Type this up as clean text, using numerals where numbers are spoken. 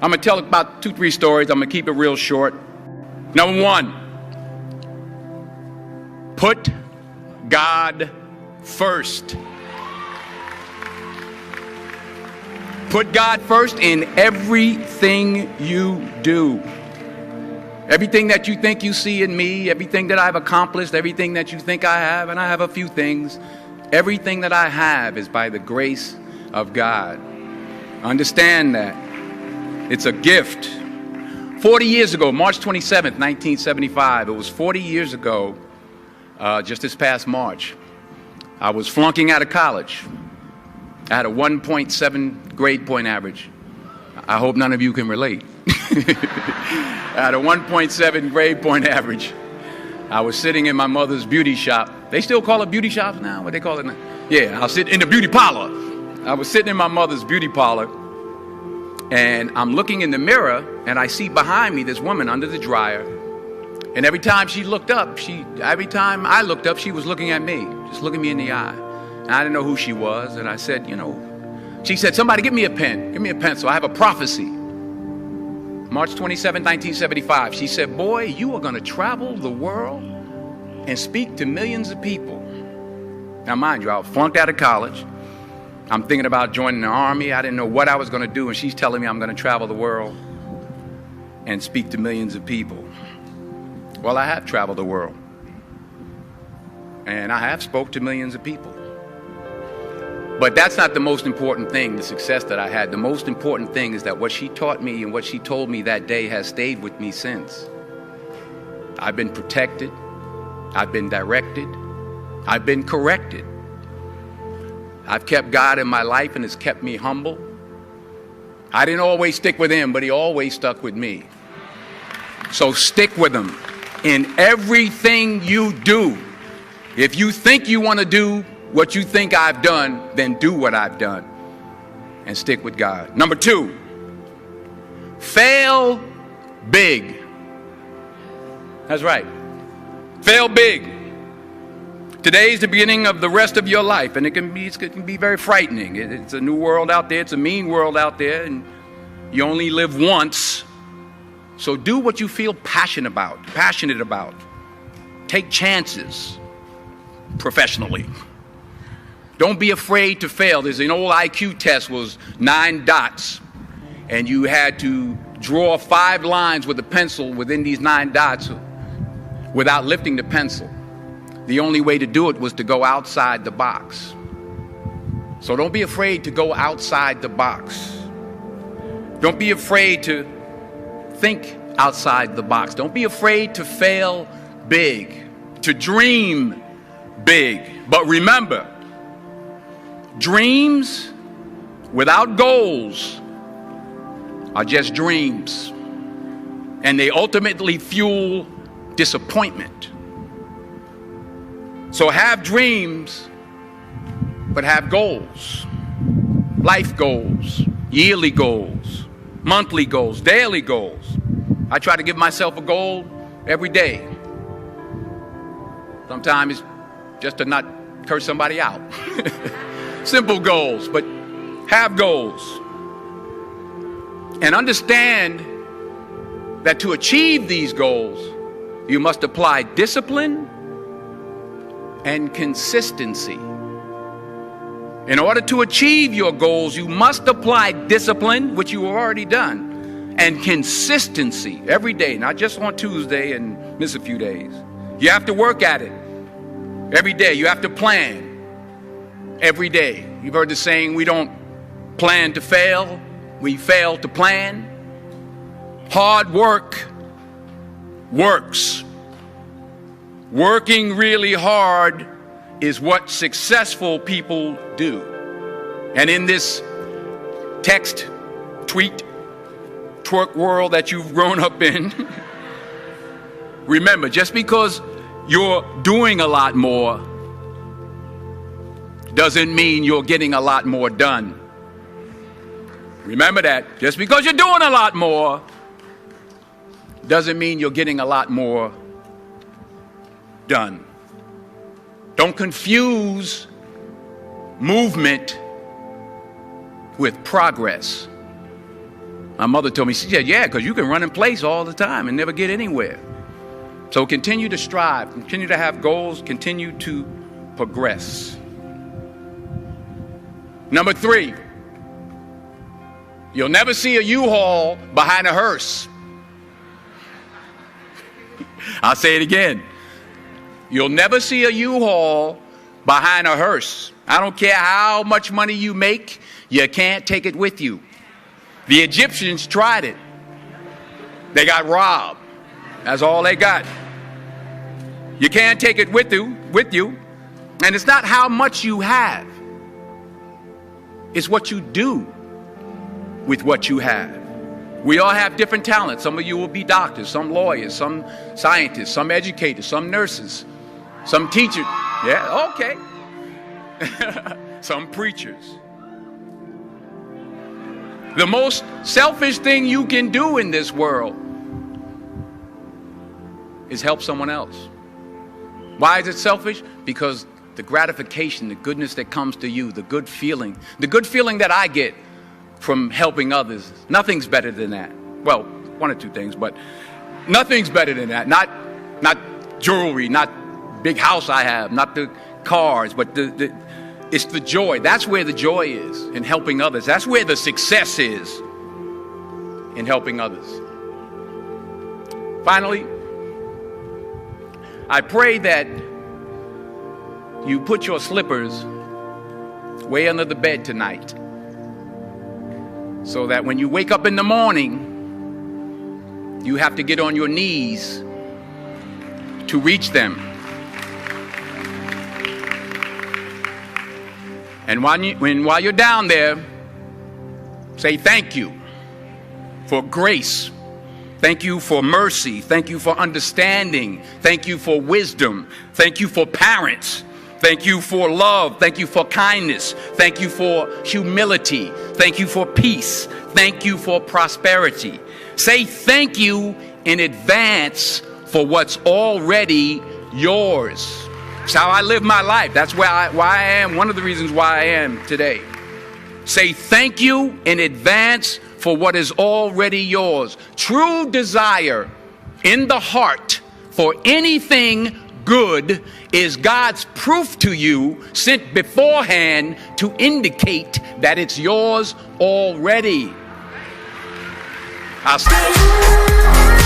I'm going to tell about 2-3 stories. I'm going to keep it real short. Number one, put God first. Put God first in everything you do. Everything that you think you see in me, everything that I've accomplished, everything that you think I have, and I have a few things, everything that I have is by the grace of God. Understand that. It's a gift. 40 years ago, March 27th, 1975, it was 40 years ago, just this past March, I was flunking out of college. I had a 1.7 grade point average. I hope none of you can relate. I had a 1.7 grade point average. I was sitting in my mother's beauty shop. They still call it beauty shops now? What they call it now? Yeah, I was sitting in the beauty parlor. I was sitting in my mother's beauty parlor, and I'm looking in the mirror, and I see behind me this woman under the dryer. And every time she looked up, every time I looked up, she was looking at me, just looking me in the eye. And I didn't know who she was, and I said, she said, somebody give me a pen, give me a pencil, I have a prophecy. March 27, 1975, she said, boy, you are going to travel the world and speak to millions of people. Now, mind you, I was flunked out of college. I'm thinking about joining the army. I didn't know what I was going to do, and she's telling me I'm going to travel the world and speak to millions of people. Well, I have traveled the world, and I have spoke to millions of people. But that's not the most important thing, the success that I had. The most important thing is that what she taught me and what she told me that day has stayed with me since. I've been protected. I've been directed. I've been corrected. I've kept God in my life, and it's kept me humble. I didn't always stick with him, but he always stuck with me. So stick with him in everything you do. If you think you want to do what you think I've done, then do what I've done and stick with God. Number 2, fail big. That's right. Fail big. Today is the beginning of the rest of your life, and it can be very frightening. It's a new world out there. It's a mean world out there, and you only live once. So do what you feel passionate about. Take chances professionally. Don't be afraid to fail. There's an old IQ test, was 9 dots, and you had to draw 5 lines with a pencil within these 9 dots without lifting the pencil. The only way to do it was to go outside the box. So don't be afraid to go outside the box. Don't be afraid to think outside the box. Don't be afraid to fail big, to dream big. But remember, dreams without goals are just dreams, and they ultimately fuel disappointment. So have dreams, but have goals. Life goals, yearly goals, monthly goals, daily goals. I try to give myself a goal every day. Sometimes it's just to not curse somebody out. Simple goals, but have goals. And understand that to achieve these goals, you must apply discipline and consistency. In order to achieve your goals, you must apply discipline, which you have already done, and consistency every day, not just on Tuesday and miss a few days. You have to work at it every day. You have to plan every day. You've heard the saying, we don't plan to fail, we fail to plan. Hard work works. Working really hard is what successful people do. And in this text, tweet, twerk world that you've grown up in, remember, just because you're doing a lot more doesn't mean you're getting a lot more done. Remember that. Just because you're doing a lot more doesn't mean you're getting a lot more done. Don't confuse movement with progress. My mother told me, she said, yeah, because you can run in place all the time and never get anywhere. So continue to strive, continue to have goals, continue to progress. Number 3, you'll never see a U-Haul behind a hearse. I'll say it again. You'll never see a U-Haul behind a hearse. I don't care how much money you make, you can't take it with you. The Egyptians tried it. They got robbed. That's all they got. You can't take it with you. And it's not how much you have. It's what you do with what you have. We all have different talents. Some of you will be doctors, some lawyers, some scientists, some educators, some nurses, some teachers. Yeah, okay. Some preachers. The most selfish thing you can do in this world is help someone else. Why is it selfish? Because the gratification, the goodness that comes to you, the good feeling that I get from helping others, nothing's better than that. Well, one or two things, but nothing's better than that. Not jewelry, not big house I have, not the cars, but it's the joy. That's where the joy is, in helping others. That's where the success is, in helping others. Finally, I pray that you put your slippers way under the bed tonight, so that when you wake up in the morning, you have to get on your knees to reach them. And while you're down there, say thank you for grace. Thank you for mercy. Thank you for understanding. Thank you for wisdom. Thank you for parents. Thank you for love. Thank you for kindness. Thank you for humility. Thank you for peace. Thank you for prosperity. Say thank you in advance for what's already yours. It's how I live my life. That's why I am, one of the reasons why I am today. Say thank you in advance for what is already yours. True desire in the heart for anything good is God's proof to you, sent beforehand to indicate that it's yours already. I'll stop.